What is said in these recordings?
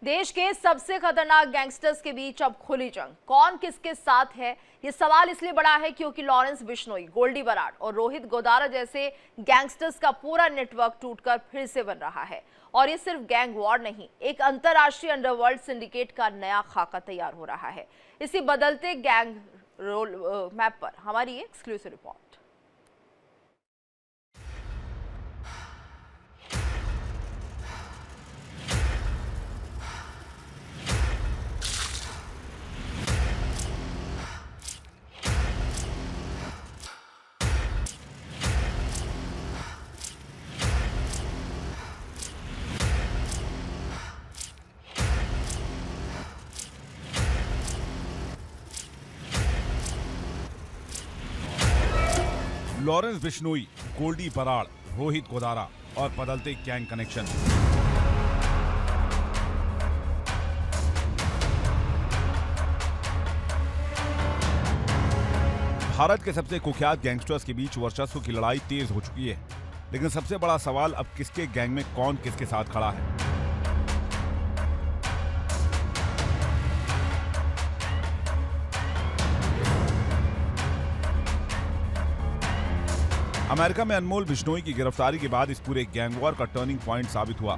देश के सबसे खतरनाक गैंगस्टर्स के बीच अब खुली जंग। कौन किसके साथ है, ये सवाल इसलिए बड़ा है क्योंकि लॉरेंस बिश्नोई, गोल्डी बराड़ और रोहित गोदारा जैसे गैंगस्टर्स का पूरा नेटवर्क टूटकर फिर से बन रहा है। और ये सिर्फ गैंग वॉर नहीं, एक अंतरराष्ट्रीय अंडरवर्ल्ड सिंडिकेट का नया खाका तैयार हो रहा है। इसी बदलते गैंग रोल मैप पर हमारी exclusive report. Lawrence Bishnoi, Goldy Brar, Rohit Godara और बदलते गैंग कनेक्शन। भारत के सबसे कुख्यात गैंगस्टर्स के बीच वर्चस्व की लड़ाई तेज हो चुकी है, लेकिन सबसे बड़ा सवाल अब किसके गैंग में कौन किसके साथ खड़ा है। अमेरिका में अनमोल बिश्नोई की गिरफ्तारी के बाद इस पूरे गैंग वॉर का टर्निंग पॉइंट साबित हुआ।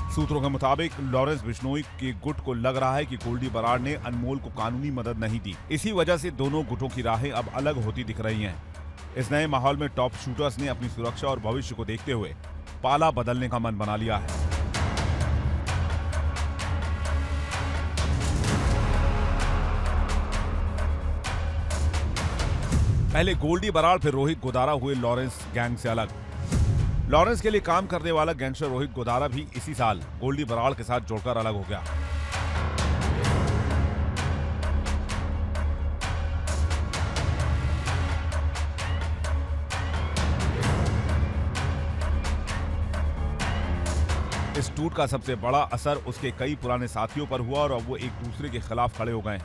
सूत्रों के मुताबिक लॉरेंस बिश्नोई के गुट को लग रहा है कि गोल्डी बराड़ ने अनमोल को कानूनी मदद नहीं दी। इसी वजह से दोनों गुटों की राहें अब अलग होती दिख रही हैं। इस नए माहौल में टॉप शूटर्स ने अपनी सुरक्षा और भविष्य को देखते हुए पाला बदलने का मन बना लिया है। पहले गोल्डी बराड़ फिर रोहित गोदारा हुए लॉरेंस गैंग से अलग। लॉरेंस के लिए काम करने वाला गैंगस्टर रोहित गोदारा भी इसी साल गोल्डी बराड़ के साथ जुड़कर अलग हो गया। इस टूट का सबसे बड़ा असर उसके कई पुराने साथियों पर हुआ और अब वो एक दूसरे के खिलाफ खड़े हो गए।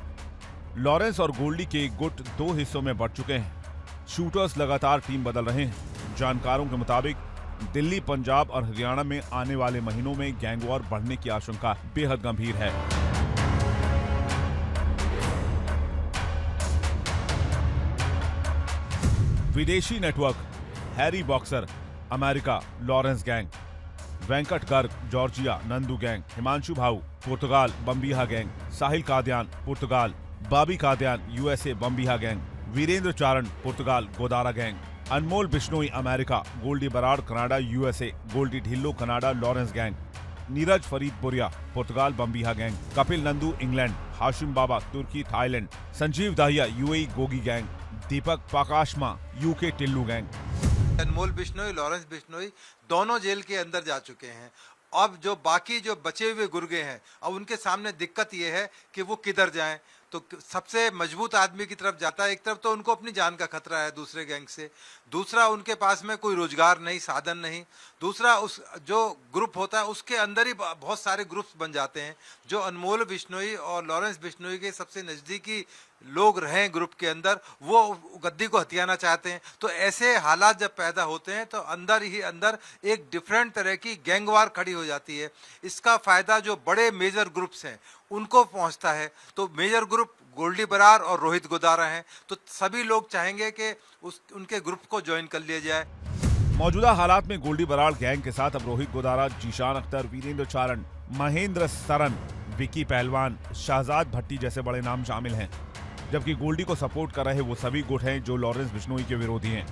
लॉरेंस और गोल्डी के गुट दो हिस्सों में बढ़ चुके हैं। शूटर्स लगातार टीम बदल रहे हैं। जानकारों के मुताबिक दिल्ली, पंजाब और हरियाणा में आने वाले महीनों में गैंग वॉर बढ़ने की आशंका बेहद गंभीर है। विदेशी network, Harry Boxer, America, Lawrence gang, Venkat Garg, Georgia, Nandu gang, Himanshu Bhau, पुर्तगाल, बम्बिहा गैंग, साहिल कादियान, पुर्तगाल, Bobby Kadian, USA, Bambiha gang, Virender Charan, पुर्तगाल, Godara gang, Anmol Bishnoi, America, Goldy Brar, Canada, USA, Goldy Dhillon, Canada, Lawrence gang, Neeraj Faridpuria, पुर्तगाल, बम्बिहा गैंग, कपिल नंदू, इंग्लैंड, हाशिम बाबा, तुर्की, Thailand, Sanjeev Dahiya, UAE, Gogi gang, Deepak Pakashma, UK, Tillu gang. Anmol Bishnoi, Lawrence Bishnoi दोनों जेल के अंदर जा चुके हैं। अब जो बाकी जो बचे हुए गुर्गे हैं, अब उनके सामने दिक्कत ये है कि वो किधर जाएं। तो सबसे मजबूत आदमी की तरफ जाता है। एक तरफ तो उनको अपनी जान का खतरा है दूसरे गैंग से, दूसरा उनके पास में कोई रोजगार नहीं, साधन नहीं, दूसरा उस जो ग्रुप होता है उसके अंदर ही बहुत सारे ग्रुप्स बन जाते हैं। जो अनमोल बिश्नोई और लॉरेंस बिश्नोई के सबसे नज़दीकी लोग रहे ग्रुप के अंदर, वो गद्दी को हथियाना चाहते हैं। तो ऐसे हालात जब पैदा होते हैं तो अंदर ही अंदर एक डिफरेंट तरह की गैंगवार खड़ी हो जाती है। इसका फ़ायदा जो बड़े मेजर ग्रुप्स हैं उनको पहुंचता है। तो मेजर ग्रुप गोल्डी बराड़ और रोहित गोदारा हैं, तो सभी लोग चाहेंगे कि उनके ग्रुप को ज्वाइन कर लिया जाए। मौजूदा हालात में गोल्डी बराड़ गैंग के साथ अब रोहित गोदारा, जीशान अख्तर, वीरेंद्र चारण, महेंद्र सरन, विकी पहलवान, शहजाद भट्टी जैसे बड़े नाम शामिल हैं। जबकि गोल्डी को सपोर्ट कर रहे वो सभी गुट हैं जो लॉरेंस बिश्नोई के विरोधी हैं,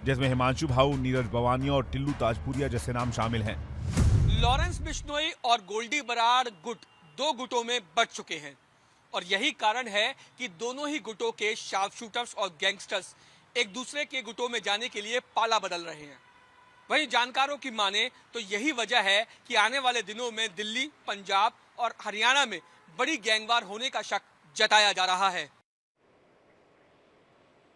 जिसमें हिमांशु भाऊ, नीरज बवानिया और टिल्लू ताजपुरिया जैसे नाम शामिल हैं। लॉरेंस बिश्नोई और गोल्डी बराड़ गुट दो गुटों में बढ़ चुके हैं और यही कारण है कि दोनों ही गुटों के शार्प शूटर्स और गैंगस्टर्स एक दूसरे के गुटों में जाने के लिए पाला बदल रहे हैं। वहीं जानकारों की माने तो यही वजह है कि आने वाले दिनों में दिल्ली, पंजाब और हरियाणा में बड़ी गैंगवार होने का शक जताया जा रहा है।